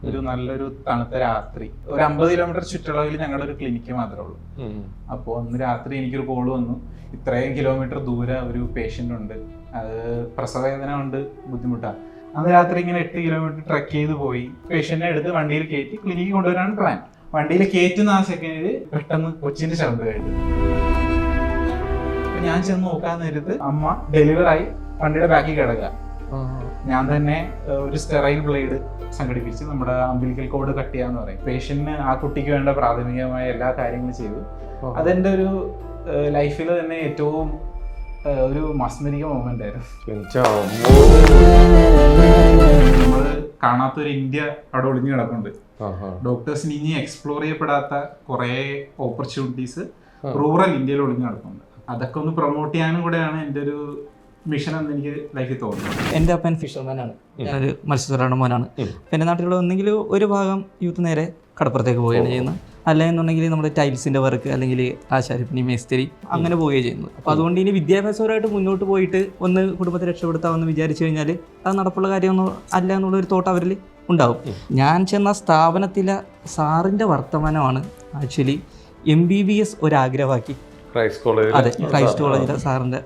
ഒരു നല്ലൊരു തണുത്ത രാത്രി, ഒരു 50 കിലോമീറ്റർ ചുറ്റളവിൽ ഞങ്ങളുടെ ഒരു ക്ലിനിക്ക് മാത്രമേ ഉള്ളൂ. അപ്പോൾ അന്ന് രാത്രി എനിക്കൊരു കോള് വന്നു, ഇത്രയും കിലോമീറ്റർ ദൂരെ ഒരു പേഷ്യൻ്റ് ഉണ്ട്, അത് പ്രസവവേദന കൊണ്ട് ബുദ്ധിമുട്ടാണ്. അന്ന് രാത്രി ഇങ്ങനെ 8 കിലോമീറ്റർ ട്രക്ക് ചെയ്ത് പോയി പേഷ്യന്റിനെ എടുത്ത് വണ്ടിയിൽ കയറ്റി ക്ലിനിക്കിൽ കൊണ്ടുവരാനാണ് പ്ലാൻ. വണ്ടിയിൽ കയറ്റുന്ന ആ സെക്കൻഡിൽ പെട്ടെന്ന് കൊച്ചിന്റെ ശബ്ദം കേട്ടു. ഞാൻ ചെന്ന് നോക്കാൻ നേരത്ത് അമ്മ ഡെലിവറായി വണ്ടിയുടെ ബാക്കിൽ കിടക്കുക. ഞാൻ തന്നെ ഒരു സ്റ്റെറൈൽ ബ്ലേഡ് സംഘടിപ്പിച്ച് നമ്മുടെ അംബിലിക്കൽ കോഡ് കട്ട് ചെയ്യാന്ന് പറയും. പേഷ്യന്റിന് ആ കുട്ടിക്ക് വേണ്ട പ്രാഥമികമായ എല്ലാ കാര്യങ്ങളും ചെയ്തു. അതെന്റെ ഒരു ലൈഫിൽ തന്നെ ഏറ്റവും ഒരു മസ്മരിക മൊമെന്റ് ആയിരുന്നു. നമ്മള് കാണാത്തൊരു ഇന്ത്യ അവിടെ ഒളിഞ്ഞു കിടക്കുന്നുണ്ട്. ഡോക്ടേഴ്സിന് ഇനി എക്സ്പ്ലോർ ചെയ്യപ്പെടാത്ത കുറെ ഓപ്പർച്യൂണിറ്റീസ് റൂറൽ ഇന്ത്യയിൽ ഒളിഞ്ഞു കിടക്കുന്നുണ്ട്. അതൊക്കെ ഒന്ന് പ്രൊമോട്ട് ചെയ്യാനും കൂടെയാണ് എൻ്റെ ഒരു മിഷൻ എന്ന് എനിക്ക് ലൈഫിൽ തോന്നുന്നത്. എൻ്റെ അപ്പൻ ഫിഷർമാനാണ്, ഞാനൊരു മത്സ്യത്തൊഴിലാളിയുടെ മോനാണ്. എൻ്റെ നാട്ടിലുള്ള ഒന്നെങ്കിൽ ഒരു ഭാഗം യൂത്ത് നേരെ കടപ്പുറത്തേക്ക് പോവുകയാണ് ചെയ്യുന്നത്, അല്ലെന്നുണ്ടെങ്കിൽ നമ്മുടെ ടൈൽസിൻ്റെ വർക്ക് അല്ലെങ്കിൽ ആശാരിപ്പണി മേസ്തിരി അങ്ങനെ പോവുകയാണ് ചെയ്യുന്നത്. അപ്പോൾ അതുകൊണ്ട് ഇനി വിദ്യാഭ്യാസപരമായിട്ട് മുന്നോട്ട് പോയിട്ട് ഒന്ന് കുടുംബത്തെ രക്ഷപ്പെടുത്താമെന്ന് വിചാരിച്ചു കഴിഞ്ഞാൽ അത് നടപ്പുള്ള കാര്യമൊന്നും അല്ല എന്നുള്ളൊരു തോട്ട് അവരിൽ ഉണ്ടാവും. ഞാൻ ചെന്ന സ്ഥാപനത്തിലെ സാറിൻ്റെ വർത്തമാനമാണ് ആക്ച്വലി MBBS ഒരാഗ്രഹമാക്കി. അതെ, ക്രൈസ്റ്റ് കോളേജിലെ സാറിൻ്റെ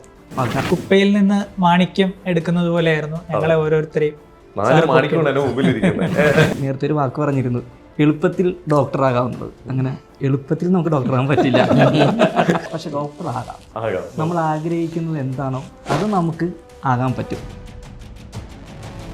കുപ്പയിൽ നിന്ന് മാണിക്യം എടുക്കുന്നത് പോലെയായിരുന്നു ഞങ്ങളെ ഓരോരുത്തരെയും. നേരത്തെ ഒരു വാക്ക് പറഞ്ഞിരുന്നു, എളുപ്പത്തിൽ ഡോക്ടറാകാവുന്നത്. അങ്ങനെ എളുപ്പത്തിൽ നമുക്ക് ഡോക്ടറാകാൻ പറ്റില്ല, പക്ഷെ ഡോക്ടർ ആകാം. നമ്മൾ ആഗ്രഹിക്കുന്നത് എന്താണോ അത് നമുക്ക് ആകാൻ പറ്റും.